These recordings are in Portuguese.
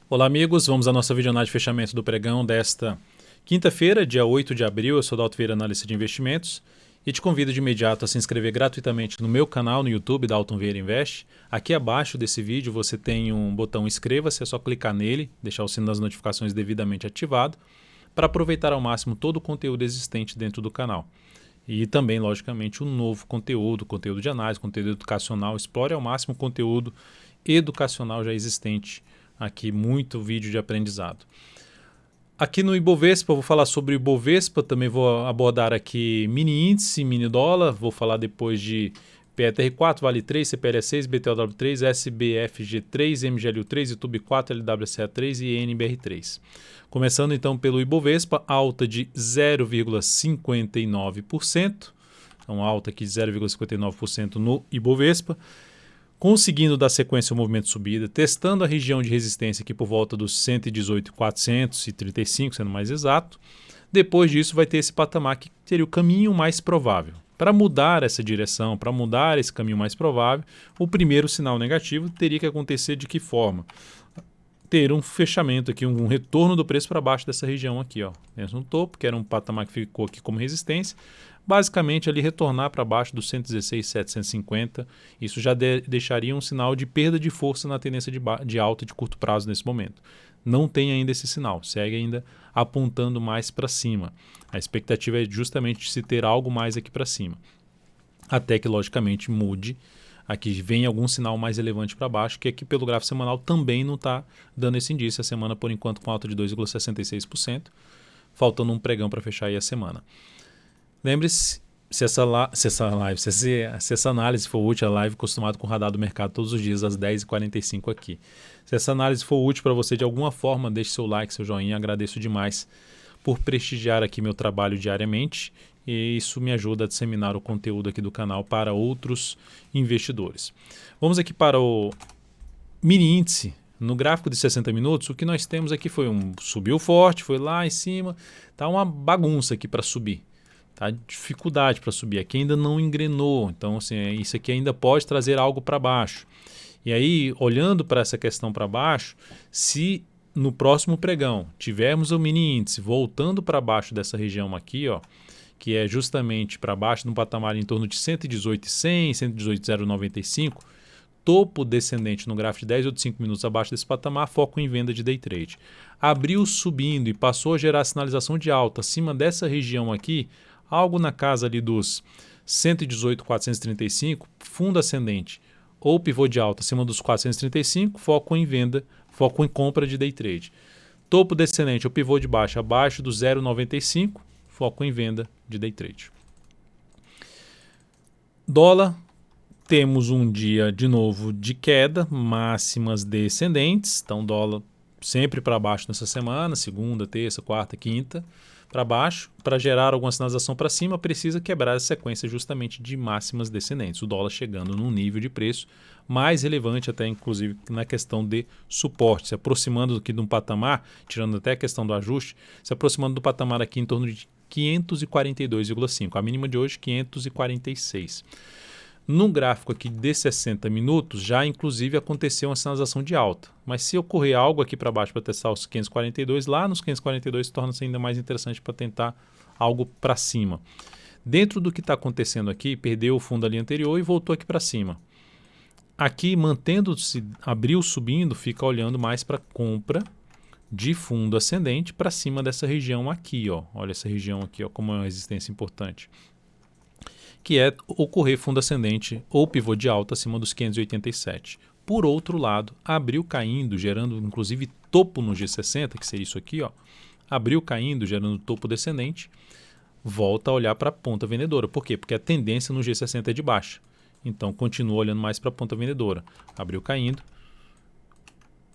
Olá, amigos. Vamos à nossa videoanálise de fechamento do pregão desta quinta-feira, dia 8 de abril. Eu sou Dalton Vieira, analista de investimentos, e te convido de imediato a se inscrever gratuitamente no meu canal no YouTube, Dalton Vieira Invest. Aqui abaixo desse vídeo você tem um botão inscreva-se, é só clicar nele, deixar o sino das notificações devidamente ativado, para aproveitar ao máximo todo o conteúdo existente dentro do canal. E também, logicamente, o novo conteúdo de análise, conteúdo educacional. Explore ao máximo o conteúdo educacional já existente aqui, muito vídeo de aprendizado. Aqui no Ibovespa, eu vou falar sobre o Ibovespa, também vou abordar aqui mini índice, mini dólar, vou falar depois de PETR4, Vale 3, CPLE6, BTOW3, SBFG3, MGLU3, YouTube 4, LWCA3 e NBR3. Começando então pelo Ibovespa, alta de 0,59%, então alta aqui de 0,59% no Ibovespa, conseguindo dar sequência ao movimento de subida, testando a região de resistência aqui por volta dos 118.435, sendo mais exato. Depois disso vai ter esse patamar que seria o caminho mais provável. Para mudar essa direção, para mudar esse caminho mais provável, o primeiro sinal negativo teria que acontecer de que forma? Ter um fechamento aqui, um retorno do preço para baixo dessa região aqui, ó, no topo, que era um patamar que ficou aqui como resistência, basicamente ali retornar para baixo dos 116.750, isso já deixaria um sinal de perda de força na tendência de alta de curto prazo nesse momento. Não tem ainda esse sinal, segue ainda apontando mais para cima. A expectativa é justamente de se ter algo mais aqui para cima, até que logicamente mude. Aqui vem algum sinal mais relevante para baixo, que aqui pelo gráfico semanal também não está dando esse indício. A semana, por enquanto, com alta de 2,66%, faltando um pregão para fechar aí a semana. Lembre-se, se essa análise for útil, a live acostumado com o radar do mercado todos os dias às 10h45 aqui. Se essa análise for útil para você de alguma forma, deixe seu like, seu joinha, agradeço demais por prestigiar aqui meu trabalho diariamente. E isso me ajuda a disseminar o conteúdo aqui do canal para outros investidores. Vamos aqui para o mini índice. No gráfico de 60 minutos, o que nós temos aqui foi subiu forte, foi lá em cima, tá uma bagunça aqui para subir. Tá dificuldade para subir, aqui ainda não engrenou, então assim, isso aqui ainda pode trazer algo para baixo. E aí, olhando para essa questão para baixo, se no próximo pregão tivermos o mini índice voltando para baixo dessa região aqui, ó, que é justamente para baixo, num patamar em torno de 118.100, 118.095, topo descendente no gráfico de 10 ou de 5 minutos abaixo desse patamar, foco em venda de day trade. Abriu subindo e passou a gerar sinalização de alta acima dessa região aqui, algo na casa ali dos 118.435, fundo ascendente, ou pivô de alta acima dos 435, foco em venda, foco em compra de day trade. Topo descendente ou pivô de baixa abaixo do 0,95, foco em venda de day trade. Dólar, temos um dia de novo de queda, máximas descendentes, então dólar sempre para baixo nessa semana, segunda, terça, quarta, quinta, para baixo. Para gerar alguma sinalização para cima, precisa quebrar a sequência justamente de máximas descendentes. O dólar chegando num nível de preço mais relevante até inclusive na questão de suporte, se aproximando aqui de um patamar, tirando até a questão do ajuste, se aproximando do patamar aqui em torno de 542,5, a mínima de hoje 546. No gráfico aqui de 60 minutos já inclusive aconteceu uma sinalização de alta, mas se ocorrer algo aqui para baixo para testar os 542, lá nos 542 torna-se ainda mais interessante para tentar algo para cima. Dentro do que está acontecendo aqui, perdeu o fundo ali anterior e voltou aqui para cima. Aqui, mantendo-se, abriu subindo, fica olhando mais para compra de fundo ascendente para cima dessa região aqui, ó. Olha essa região aqui, ó, como é uma resistência importante, que é ocorrer fundo ascendente ou pivô de alta acima dos 587. Por outro lado, abriu caindo, gerando inclusive topo no G60, que seria isso aqui, ó. Abriu caindo, gerando topo descendente, volta a olhar para a ponta vendedora. Por quê? Porque a tendência no G60 é de baixa. Então, continua olhando mais para a ponta vendedora. Abriu caindo,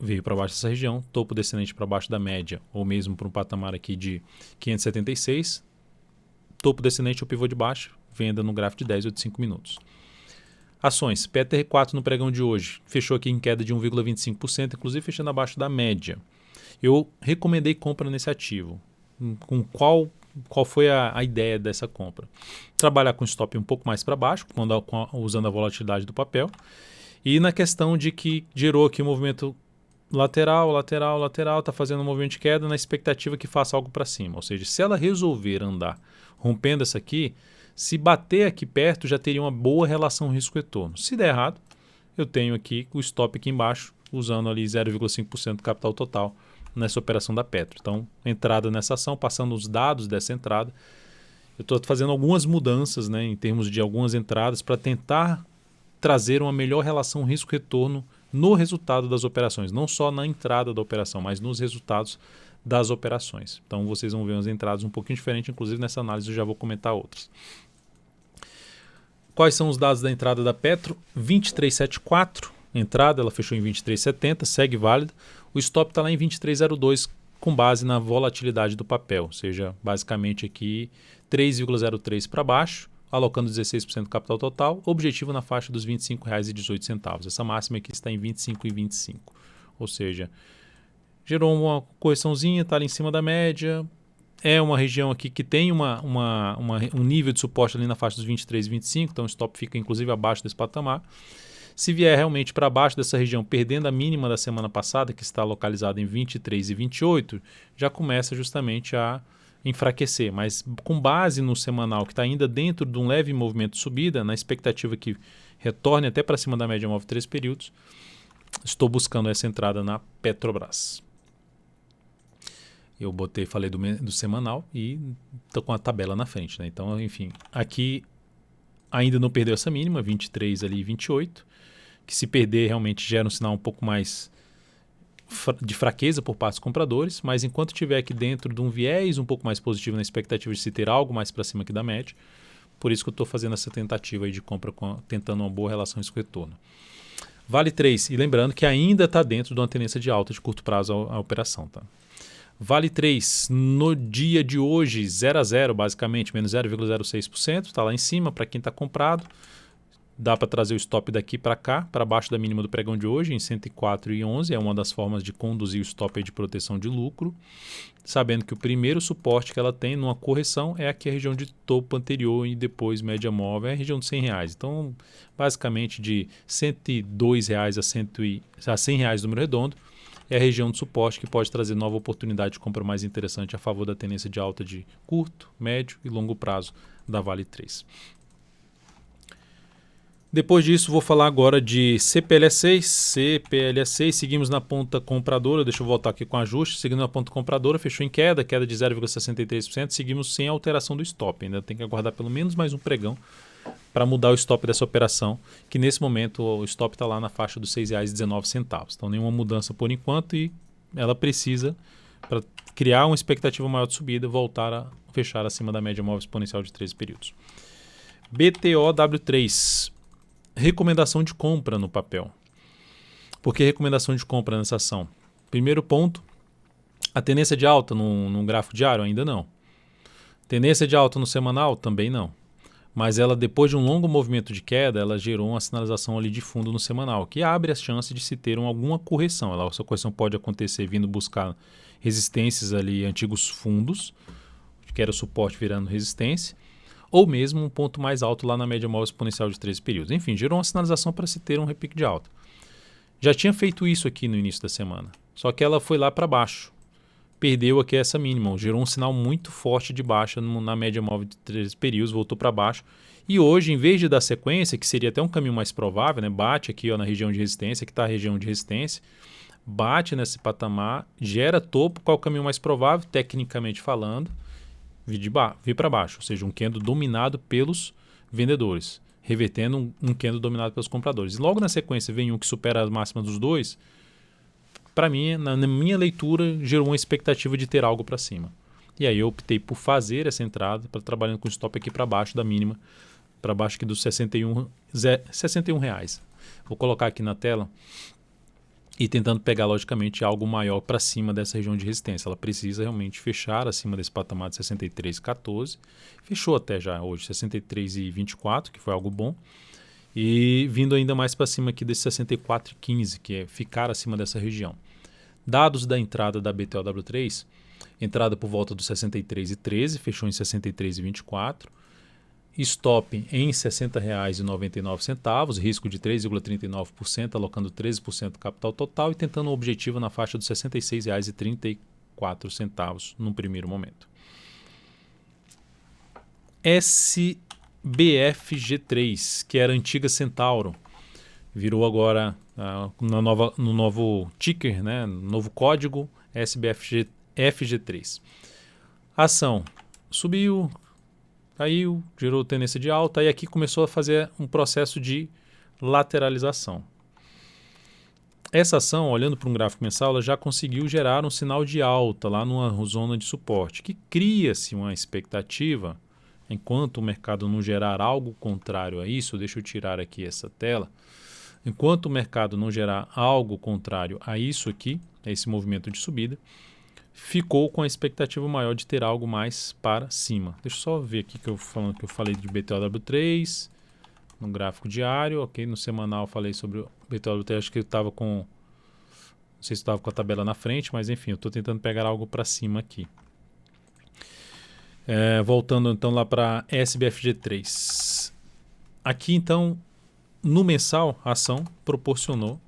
veio para baixo dessa região, topo descendente para baixo da média, ou mesmo para um patamar aqui de 576, topo descendente ou pivô de baixo, venda no gráfico de 10 ou de 5 minutos. Ações, PETR4 no pregão de hoje, fechou aqui em queda de 1,25%, inclusive fechando abaixo da média. Eu recomendei compra nesse ativo. Com qual foi a ideia dessa compra? Trabalhar com stop um pouco mais para baixo, usando a volatilidade do papel, e na questão de que gerou aqui um movimento lateral, lateral, lateral, está fazendo um movimento de queda na expectativa que faça algo para cima. Ou seja, se ela resolver andar rompendo essa aqui, se bater aqui perto, já teria uma boa relação risco-retorno. Se der errado, eu tenho aqui o stop aqui embaixo, usando ali 0,5% do capital total nessa operação da Petro. Então, entrada nessa ação, passando os dados dessa entrada. Eu estou fazendo algumas mudanças, né, em termos de algumas entradas para tentar trazer uma melhor relação risco-retorno no resultado das operações. Não só na entrada da operação, mas nos resultados das operações. Então, vocês vão ver umas entradas um pouquinho diferentes, inclusive nessa análise eu já vou comentar outras. Quais são os dados da entrada da Petro? 23,74, entrada, ela fechou em 23,70, segue válida. O stop está lá em 23,02 com base na volatilidade do papel, ou seja, basicamente aqui 3,03 para baixo, alocando 16% do capital total, objetivo na faixa dos R$ 25,18. Essa máxima aqui está em 25,25, ou seja, gerou uma correçãozinha, está ali em cima da média. É uma região aqui que tem um nível de suporte ali na faixa dos 23 e 25, então o stop fica inclusive abaixo desse patamar. Se vier realmente para baixo dessa região, perdendo a mínima da semana passada, que está localizada em 23 e 28, já começa justamente a enfraquecer. Mas com base no semanal, que está ainda dentro de um leve movimento de subida, na expectativa que retorne até para cima da média móvel 3 períodos, estou buscando essa entrada na Petrobras. Eu falei do semanal e estou com a tabela na frente, né? Então, enfim, aqui ainda não perdeu essa mínima, 23 ali e 28, que se perder realmente gera um sinal um pouco mais de fraqueza por parte dos compradores, mas enquanto estiver aqui dentro de um viés um pouco mais positivo na expectativa de se ter algo mais para cima aqui da média, por isso que eu estou fazendo essa tentativa aí de compra, tentando uma boa relação risco-retorno. Vale 3, e lembrando que ainda está dentro de uma tendência de alta de curto prazo a operação, tá? Vale 3, no dia de hoje, 0 a 0 basicamente, menos 0,06%, está lá em cima para quem está comprado. Dá para trazer o stop daqui para cá, para baixo da mínima do pregão de hoje, em 104,11. É uma das formas de conduzir o stop aí de proteção de lucro. Sabendo que o primeiro suporte que ela tem numa correção é aqui a região de topo anterior e depois média móvel, é a região de R$100. Então, basicamente de R$ 102 a R$100 número redondo, é a região de suporte que pode trazer nova oportunidade de compra mais interessante a favor da tendência de alta de curto, médio e longo prazo da Vale 3. Depois disso, vou falar agora de CPLA6. Seguimos na ponta compradora. Deixa eu voltar aqui com ajuste. Seguindo na ponta compradora, fechou em queda de 0,63%. Seguimos sem alteração do stop. Ainda tem que aguardar pelo menos mais um pregão para mudar o stop dessa operação, que nesse momento o stop está lá na faixa dos R$ 6,19. Então, nenhuma mudança por enquanto e ela precisa, para criar uma expectativa maior de subida, voltar a fechar acima da média móvel exponencial de 13 períodos. BTOW3. Recomendação de compra no papel. Por que recomendação de compra nessa ação? Primeiro ponto, a tendência de alta no gráfico diário ainda não. Tendência de alta no semanal também não. Mas ela, depois de um longo movimento de queda, ela gerou uma sinalização ali de fundo no semanal, que abre as chances de se ter alguma correção. Essa correção pode acontecer vindo buscar resistências ali, antigos fundos, que era suporte virando resistência, ou mesmo um ponto mais alto lá na média móvel exponencial de 13 períodos. Enfim, gerou uma sinalização para se ter um repique de alta. Já tinha feito isso aqui no início da semana, só que ela foi lá para baixo. Perdeu aqui essa mínima, gerou um sinal muito forte de baixa na média móvel de 13 períodos, voltou para baixo. E hoje, em vez de dar sequência, que seria até um caminho mais provável, né, bate aqui na região de resistência, que está a região de resistência, bate nesse patamar, gera topo, qual é o caminho mais provável, tecnicamente falando, vir para baixo, ou seja, um candle dominado pelos vendedores, revertendo um candle dominado pelos compradores. E logo na sequência vem um que supera a máxima dos dois. Para mim, na minha leitura, gerou uma expectativa de ter algo para cima. E aí eu optei por fazer essa entrada, para trabalhando com stop aqui para baixo da mínima, para baixo aqui dos R$61. Vou colocar aqui na tela e tentando pegar, logicamente, algo maior para cima dessa região de resistência. Ela precisa realmente fechar acima desse patamar de 63,14. Fechou até já hoje, 63,24, que foi algo bom. E vindo ainda mais para cima aqui desse 64,15, que é ficar acima dessa região. Dados da entrada da BTOW3, entrada por volta dos 63,13, fechou em 63,24. stop em R$ 60,99, risco de 3,39%, alocando 13% do capital total e tentando um objetivo na faixa dos R$ 66,34 num primeiro momento. SBFG3, que era a antiga Centauro, virou agora no novo ticker, né, no novo código SBFG3. A ação subiu, caiu, gerou tendência de alta e aqui começou a fazer um processo de lateralização. Essa ação, olhando para um gráfico mensal, ela já conseguiu gerar um sinal de alta lá numa zona de suporte, que cria-se uma expectativa, enquanto o mercado não gerar algo contrário a isso, deixa eu tirar aqui essa tela, enquanto o mercado não gerar algo contrário a isso aqui, a esse movimento de subida, ficou com a expectativa maior de ter algo mais para cima. Deixa eu só ver aqui que eu falei de BTOW3 no gráfico diário, ok? No semanal eu falei sobre o BTOW3, acho que eu estava com, não sei se estava com a tabela na frente, mas enfim, eu estou tentando pegar algo para cima aqui. Voltando então lá para SBFG3. Aqui então, no mensal, a ação proporcionou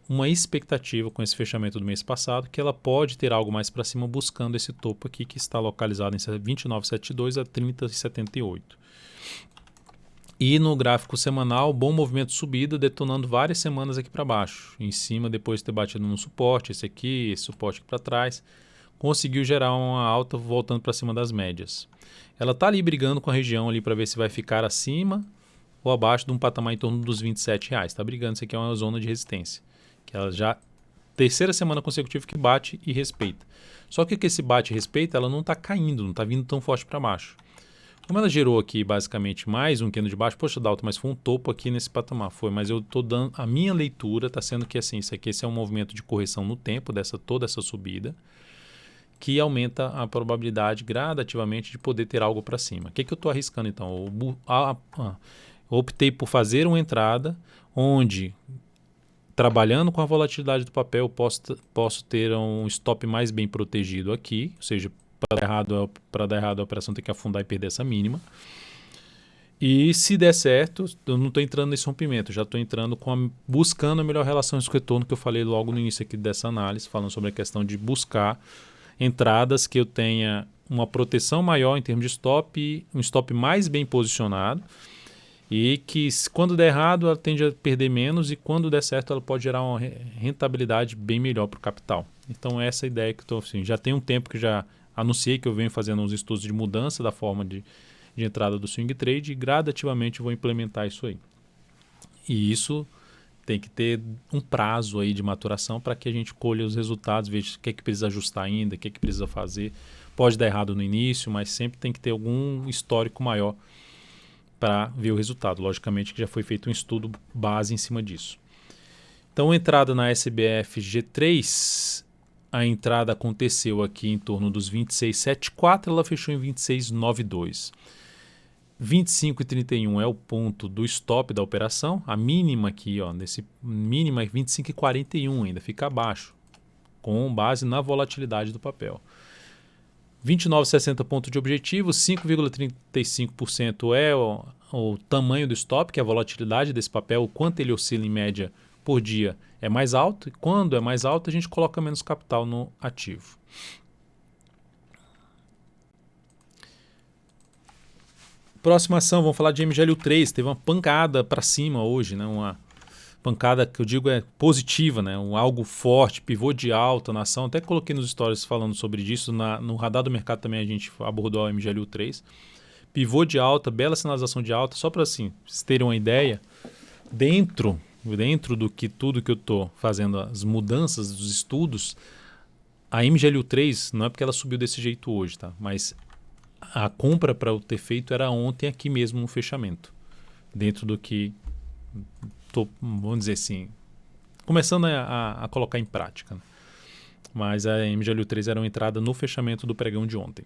uma expectativa com esse fechamento do mês passado, que ela pode ter algo mais para cima buscando esse topo aqui que está localizado em 29,72 a 30,78. E no gráfico semanal, bom movimento de subida, detonando várias semanas aqui para baixo. Em cima, depois de ter batido no suporte, esse suporte aqui para trás, conseguiu gerar uma alta voltando para cima das médias. Ela está ali brigando com a região ali para ver se vai ficar acima ou abaixo de um patamar em torno dos R$ 27. Está brigando, isso aqui é uma zona de resistência. Que ela já terceira semana consecutiva que bate e respeita. Só que esse bate e respeita, ela não está caindo, não está vindo tão forte para baixo. Como ela gerou aqui basicamente mais um candle de baixo, poxa, Dalton, mas foi um topo aqui nesse patamar. Foi, mas eu estou dando, a minha leitura está sendo que assim, esse é um movimento de correção no tempo, toda essa subida, que aumenta a probabilidade gradativamente de poder ter algo para cima. O que eu estou arriscando então? Eu optei por fazer uma entrada onde, trabalhando com a volatilidade do papel, posso ter um stop mais bem protegido aqui, ou seja, para dar errado a operação tem que afundar e perder essa mínima. E se der certo, eu não estou entrando nesse rompimento, já estou entrando buscando a melhor relação risco-retorno que eu falei logo no início aqui dessa análise, falando sobre a questão de buscar entradas que eu tenha uma proteção maior em termos de stop, um stop mais bem posicionado, e que quando der errado ela tende a perder menos e quando der certo ela pode gerar uma rentabilidade bem melhor para o capital. Então essa é a ideia que estou assim, já tem um tempo que já anunciei que eu venho fazendo uns estudos de mudança da forma de entrada do swing trade e gradativamente vou implementar isso aí. E isso tem que ter um prazo aí de maturação para que a gente colha os resultados, veja o que é que precisa ajustar ainda, o que é que precisa fazer. Pode dar errado no início, mas sempre tem que ter algum histórico maior para ver o resultado. Logicamente que já foi feito um estudo base em cima disso. Então, a entrada na SBF G3, a entrada aconteceu aqui em torno dos 26,74, ela fechou em 26,92. 25,31 é o ponto do stop da operação. A mínima aqui, nesse mínimo é 25,41, ainda fica abaixo, com base na volatilidade do papel. 29,60 ponto de objetivo, 5,35% é o tamanho do stop, que é a volatilidade desse papel, o quanto ele oscila em média por dia é mais alto, e quando é mais alto a gente coloca menos capital no ativo. Próxima ação, vamos falar de MGLU3, teve uma pancada para cima hoje, né? Uma pancada que eu digo é positiva, né? Algo forte, pivô de alta na ação, até coloquei nos stories falando sobre isso, no radar do mercado também a gente abordou a MGLU3. Pivô de alta, bela sinalização de alta, só para assim, vocês terem uma ideia, dentro do que tudo que eu estou fazendo, as mudanças dos estudos, a MGLU3 não é porque ela subiu desse jeito hoje, tá? Mas a compra para eu ter feito era ontem aqui mesmo no fechamento. Dentro do que estou, vamos dizer assim, começando a colocar em prática. Né? Mas a MGLU3 era uma entrada no fechamento do pregão de ontem.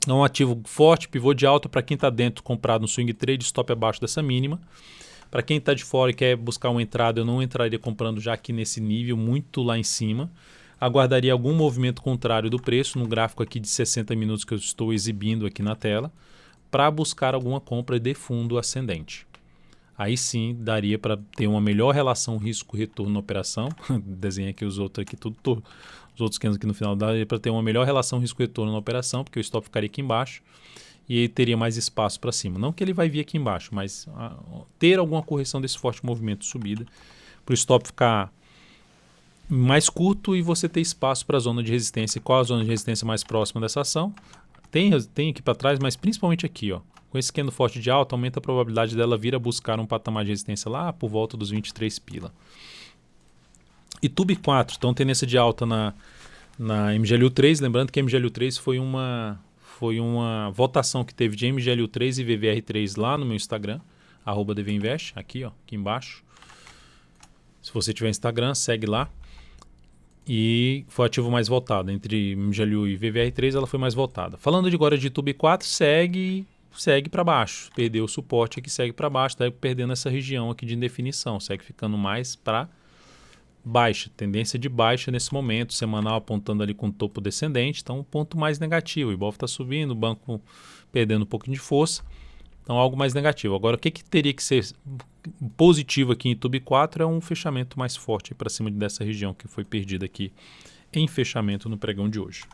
É um ativo forte, pivô de alta para quem está dentro, comprado no swing trade, stop abaixo dessa mínima. Para quem está de fora e quer buscar uma entrada, eu não entraria comprando já aqui nesse nível, muito lá em cima. Aguardaria algum movimento contrário do preço, no gráfico aqui de 60 minutos que eu estou exibindo aqui na tela, para buscar alguma compra de fundo ascendente. Aí sim daria para ter uma melhor relação risco-retorno na operação. Desenhei aqui os outros aqui, os outros esquemas aqui no final, daria para ter uma melhor relação risco-retorno na operação, porque o stop ficaria aqui embaixo e ele teria mais espaço para cima. Não que ele vai vir aqui embaixo, mas ter alguma correção desse forte movimento de subida, para o stop ficar mais curto e você ter espaço para a zona de resistência. Qual a zona de resistência mais próxima dessa ação? Tem aqui para trás, mas principalmente aqui, ó. Com esse candle forte de alta, aumenta a probabilidade dela vir a buscar um patamar de resistência lá por volta dos 23 pila. E TUB4, então tendência de alta na MGLU3, lembrando que MGLU3 foi uma votação que teve de MGLU3 e VVR3 lá no meu Instagram, @dvinvest, aqui, ó, aqui embaixo. Se você tiver Instagram, segue lá. E foi o ativo mais votado. Entre MGLU e VVR3, ela foi mais votada. Falando agora de TUB4, segue para baixo. Perdeu o suporte aqui, segue para baixo. Está perdendo essa região aqui de indefinição. Segue ficando mais para baixa. Tendência de baixa nesse momento. Semanal apontando ali com topo descendente. Então, um ponto mais negativo. O Ibov está subindo, o banco perdendo um pouquinho de força. Então, algo mais negativo. Agora, o que teria que ser positivo aqui em TUB4 é um fechamento mais forte para cima dessa região que foi perdida aqui em fechamento no pregão de hoje.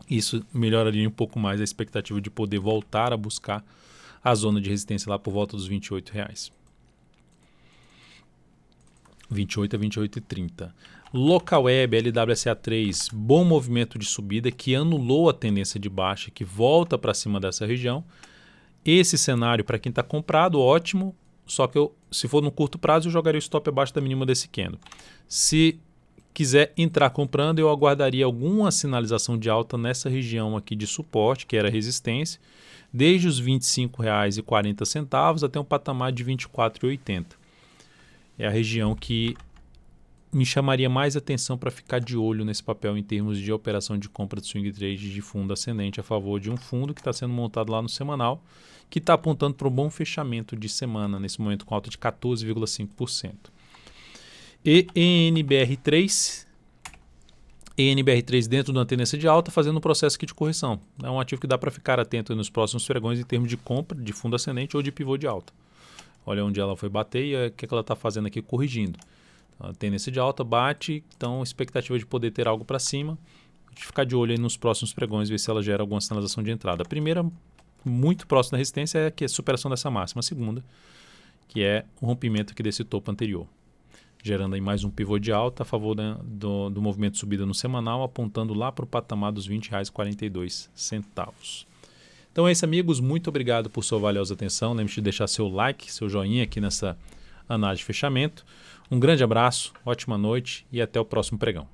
Isso melhoraria um pouco mais a expectativa de poder voltar a buscar a zona de resistência lá por volta dos R$28. 28 a 28,30. Local Web, LWSA3, bom movimento de subida que anulou a tendência de baixa, que volta para cima dessa região. Esse cenário para quem está comprado, ótimo, só que se for no curto prazo eu jogaria o stop abaixo da mínima desse candle. Se quiser entrar comprando, eu aguardaria alguma sinalização de alta nessa região aqui de suporte, que era resistência, desde os R$ 25,40 até um patamar de R$ 24,80. É a região que me chamaria mais atenção para ficar de olho nesse papel em termos de operação de compra de swing trade de fundo ascendente a favor de um fundo que está sendo montado lá no semanal, que está apontando para um bom fechamento de semana, nesse momento com alta de 14,5%. E ENBR3 dentro de uma tendência de alta, fazendo um processo aqui de correção. É um ativo que dá para ficar atento nos próximos pregões em termos de compra de fundo ascendente ou de pivô de alta. Olha onde ela foi bater e o que ela está fazendo aqui, corrigindo. A tendência de alta bate, então expectativa de poder ter algo para cima. De ficar de olho aí nos próximos pregões, ver se ela gera alguma sinalização de entrada. A primeira, muito próxima da resistência, é a superação dessa máxima. A segunda, que é o rompimento aqui desse topo anterior. Gerando aí mais um pivô de alta a favor do movimento de subida no semanal, apontando lá para o patamar dos R$ 20,42. Então é isso, amigos. Muito obrigado por sua valiosa atenção. Lembre-se de deixar seu like, seu joinha aqui nessa análise de fechamento. Um grande abraço, ótima noite e até o próximo pregão.